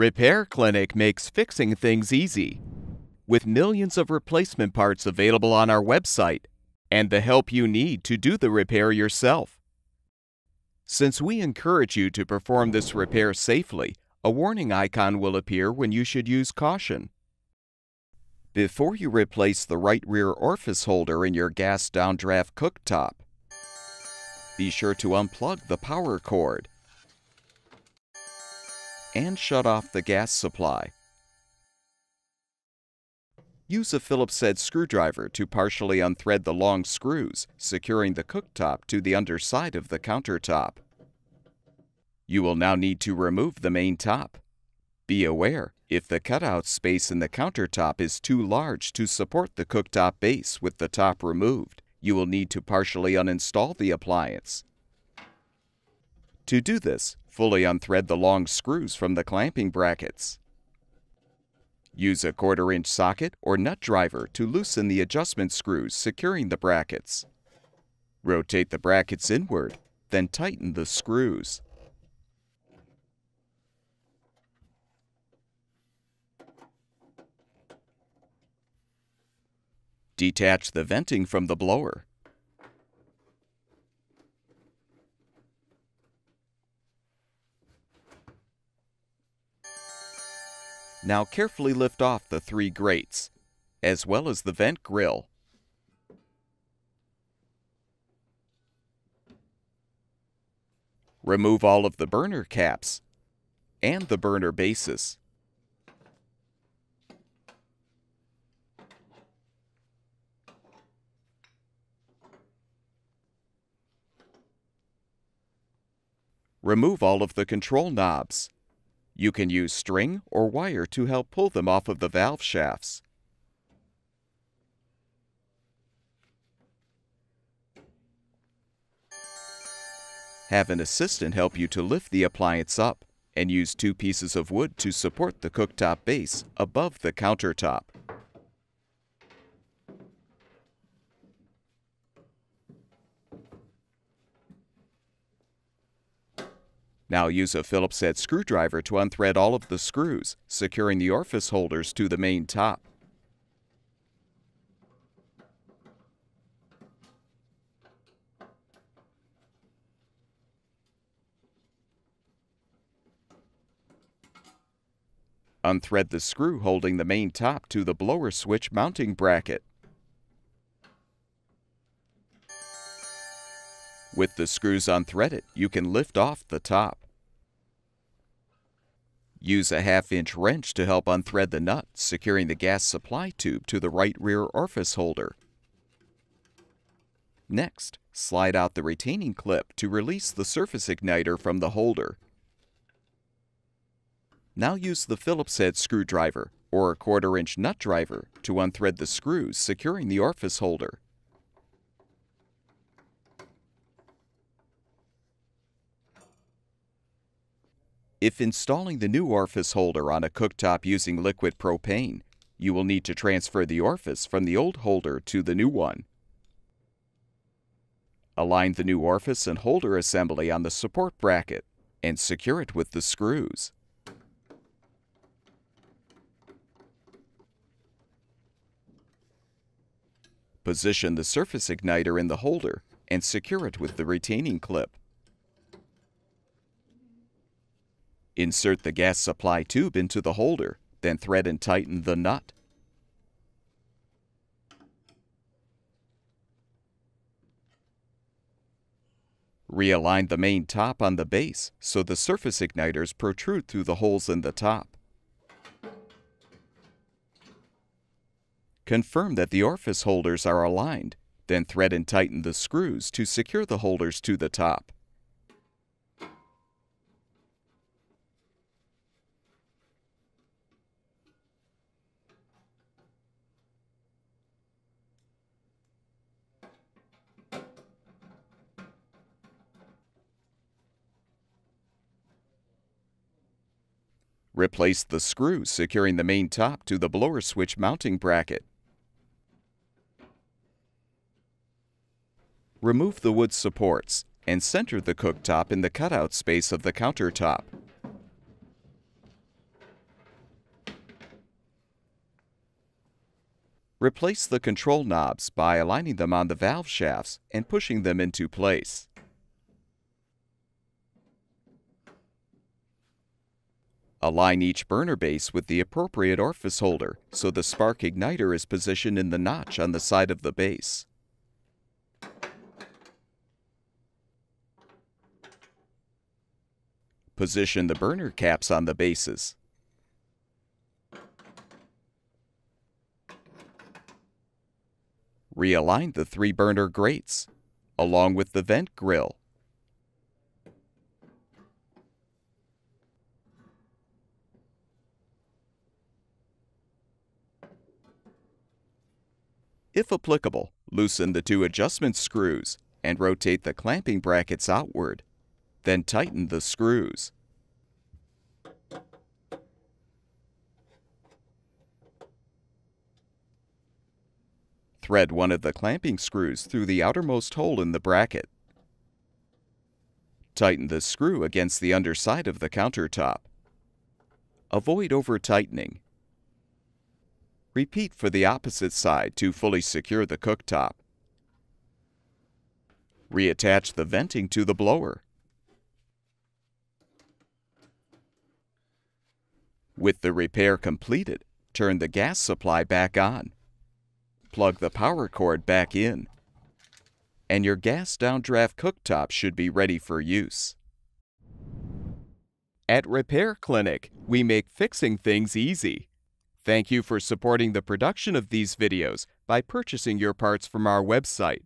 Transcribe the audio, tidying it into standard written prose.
Repair Clinic makes fixing things easy, with millions of replacement parts available on our website and the help you need to do the repair yourself. Since we encourage you to perform this repair safely, a warning icon will appear when you should use caution. Before you replace the right rear orifice holder in your gas downdraft cooktop, be sure to unplug the power cord and shut off the gas supply. Use a Phillips head screwdriver to partially unthread the long screws, securing the cooktop to the underside of the countertop. You will now need to remove the main top. Be aware, if the cutout space in the countertop is too large to support the cooktop base with the top removed, you will need to partially uninstall the appliance. To do this, fully unthread the long screws from the clamping brackets. Use a 1/4-inch socket or nut driver to loosen the adjustment screws securing the brackets. Rotate the brackets inward, then tighten the screws. Detach the venting from the blower. Now carefully lift off the 3 grates, as well as the vent grill. Remove all of the burner caps and the burner bases. Remove all of the control knobs. You can use string or wire to help pull them off of the valve shafts. Have an assistant help you to lift the appliance up, and use 2 pieces of wood to support the cooktop base above the countertop. Now use a Phillips head screwdriver to unthread all of the screws, securing the orifice holders to the main top. Unthread the screw holding the main top to the blower switch mounting bracket. With the screws unthreaded, you can lift off the top. Use a 1/2-inch wrench to help unthread the nut, securing the gas supply tube to the right rear orifice holder. Next, slide out the retaining clip to release the surface igniter from the holder. Now use the Phillips head screwdriver or a 1/4-inch nut driver to unthread the screws securing the orifice holder. If installing the new orifice holder on a cooktop using liquid propane, you will need to transfer the orifice from the old holder to the new one. Align the new orifice and holder assembly on the support bracket and secure it with the screws. Position the surface igniter in the holder and secure it with the retaining clip. Insert the gas supply tube into the holder, then thread and tighten the nut. Realign the main top on the base so the surface igniters protrude through the holes in the top. Confirm that the orifice holders are aligned, then thread and tighten the screws to secure the holders to the top. Replace the screws securing the main top to the blower switch mounting bracket. Remove the wood supports and center the cooktop in the cutout space of the countertop. Replace the control knobs by aligning them on the valve shafts and pushing them into place. Align each burner base with the appropriate orifice holder so the spark igniter is positioned in the notch on the side of the base. Position the burner caps on the bases. Realign the 3 burner grates, along with the vent grill. If applicable, loosen the 2 adjustment screws and rotate the clamping brackets outward. Then tighten the screws. Thread one of the clamping screws through the outermost hole in the bracket. Tighten the screw against the underside of the countertop. Avoid over-tightening. Repeat for the opposite side to fully secure the cooktop. Reattach the venting to the blower. With the repair completed, turn the gas supply back on. Plug the power cord back in. And your gas downdraft cooktop should be ready for use. At Repair Clinic, we make fixing things easy. Thank you for supporting the production of these videos by purchasing your parts from our website.